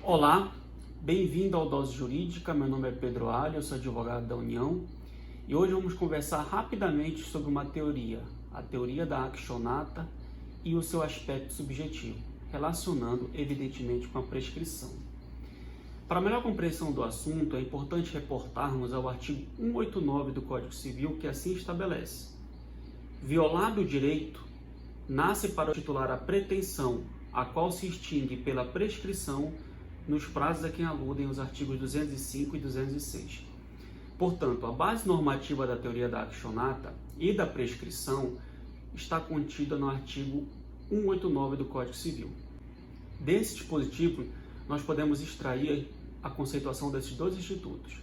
Olá, bem-vindo ao Dose Jurídica. Meu nome é Pedro Alho, eu sou advogado da União e hoje vamos conversar rapidamente sobre uma teoria, a teoria da actionata e o seu aspecto subjetivo, relacionando evidentemente com a prescrição. Para melhor compreensão do assunto, é importante reportarmos ao artigo 189 do Código Civil, que assim estabelece: violado o direito, nasce para o titular a pretensão, a qual se extingue pela prescrição nos prazos a quem aludem os artigos 205 e 206. Portanto, a base normativa da teoria da actionata e da prescrição está contida no artigo 189 do Código Civil. Desse dispositivo, nós podemos extrair a conceituação desses dois institutos.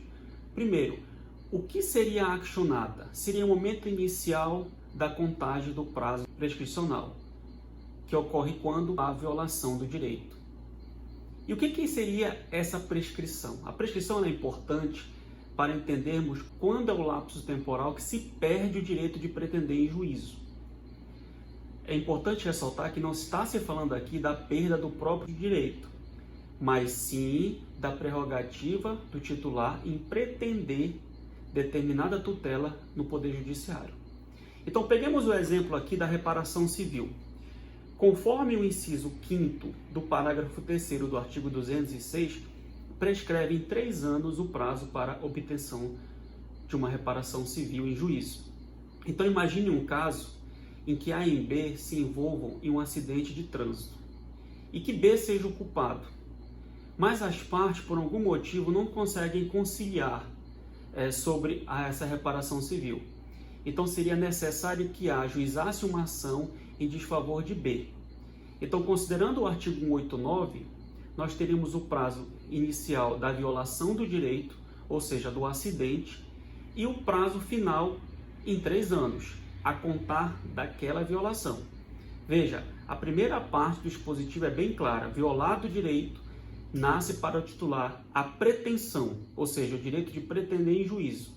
Primeiro, o que seria a actionata? Seria o momento inicial da contagem do prazo prescricional, que ocorre quando há violação do direito. E o que seria essa prescrição? A prescrição é importante para entendermos quando é o lapso temporal que se perde o direito de pretender em juízo. É importante ressaltar que não está se falando aqui da perda do próprio direito, mas sim da prerrogativa do titular em pretender determinada tutela no Poder Judiciário. Então, peguemos o exemplo aqui da reparação civil. Conforme o inciso 5º do parágrafo 3º do artigo 206, prescreve em 3 anos o prazo para obtenção de uma reparação civil em juízo. Então imagine um caso em que A e B se envolvam em um acidente de trânsito e que B seja o culpado, mas as partes por algum motivo não conseguem conciliar sobre essa reparação civil. Então seria necessário que A ajuizasse uma ação em desfavor de B. Então, considerando o artigo 189, nós teríamos o prazo inicial da violação do direito, ou seja, do acidente, e o prazo final em 3 anos, a contar daquela violação. Veja, a primeira parte do dispositivo é bem clara: violado o direito, nasce para o titular a pretensão, ou seja, o direito de pretender em juízo,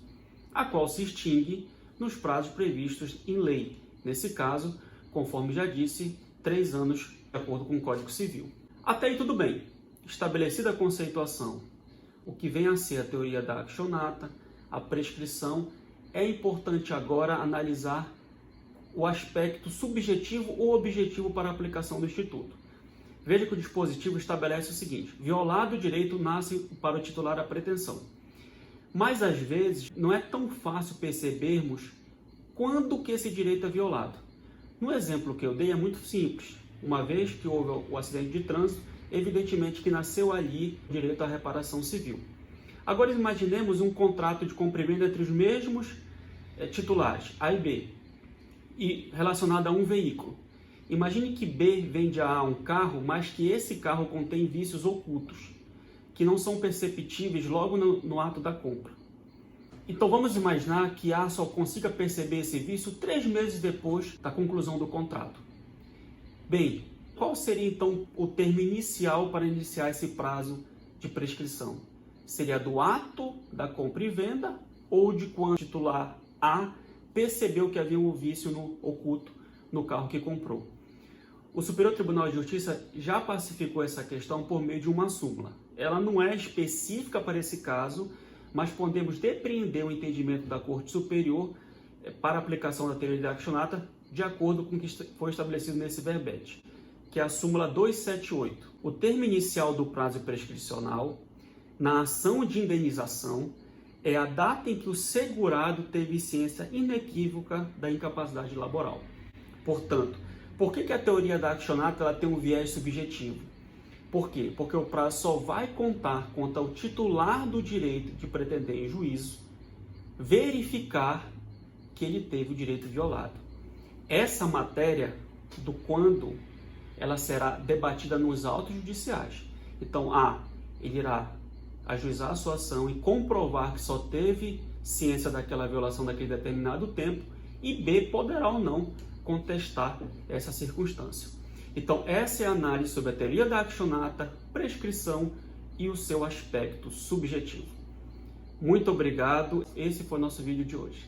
a qual se extingue nos prazos previstos em lei. Nesse caso, conforme já disse, 3 anos de acordo com o Código Civil. Até aí tudo bem. Estabelecida a conceituação, o que vem a ser a teoria da actionata, a prescrição, é importante agora analisar o aspecto subjetivo ou objetivo para a aplicação do Instituto. Veja que o dispositivo estabelece o seguinte: violado o direito, nasce para o titular a pretensão. Mas às vezes não é tão fácil percebermos quando que esse direito é violado. No exemplo que eu dei é muito simples. Uma vez que houve o acidente de trânsito, evidentemente que nasceu ali o direito à reparação civil. Agora imaginemos um contrato de compra e venda entre os mesmos titulares, A e B, e relacionado a um veículo. Imagine que B vende a A um carro, mas que esse carro contém vícios ocultos, que não são perceptíveis logo no ato da compra. Então vamos imaginar que A só consiga perceber esse vício 3 meses depois da conclusão do contrato. Bem, qual seria então o termo inicial para iniciar esse prazo de prescrição? Seria do ato da compra e venda ou de quando o titular A percebeu que havia um vício oculto no carro que comprou? O Superior Tribunal de Justiça já pacificou essa questão por meio de uma súmula. Ela não é específica para esse caso, mas podemos depreender o entendimento da Corte Superior para a aplicação da teoria da actionata de acordo com o que foi estabelecido nesse verbete, que é a súmula 278. O termo inicial do prazo prescricional na ação de indenização é a data em que o segurado teve ciência inequívoca da incapacidade laboral. Portanto, por que a teoria da actionata ela tem um viés subjetivo? Por quê? Porque o prazo só vai contar contra o titular do direito de pretender em juízo verificar que ele teve o direito violado. Essa matéria do quando ela será debatida nos autos judiciais. Então, A, ele irá ajuizar a sua ação e comprovar que só teve ciência daquela violação daquele determinado tempo, e B poderá ou não contestar essa circunstância. Então, essa é a análise sobre a teoria da actionata, prescrição e o seu aspecto subjetivo. Muito obrigado. Esse foi o nosso vídeo de hoje.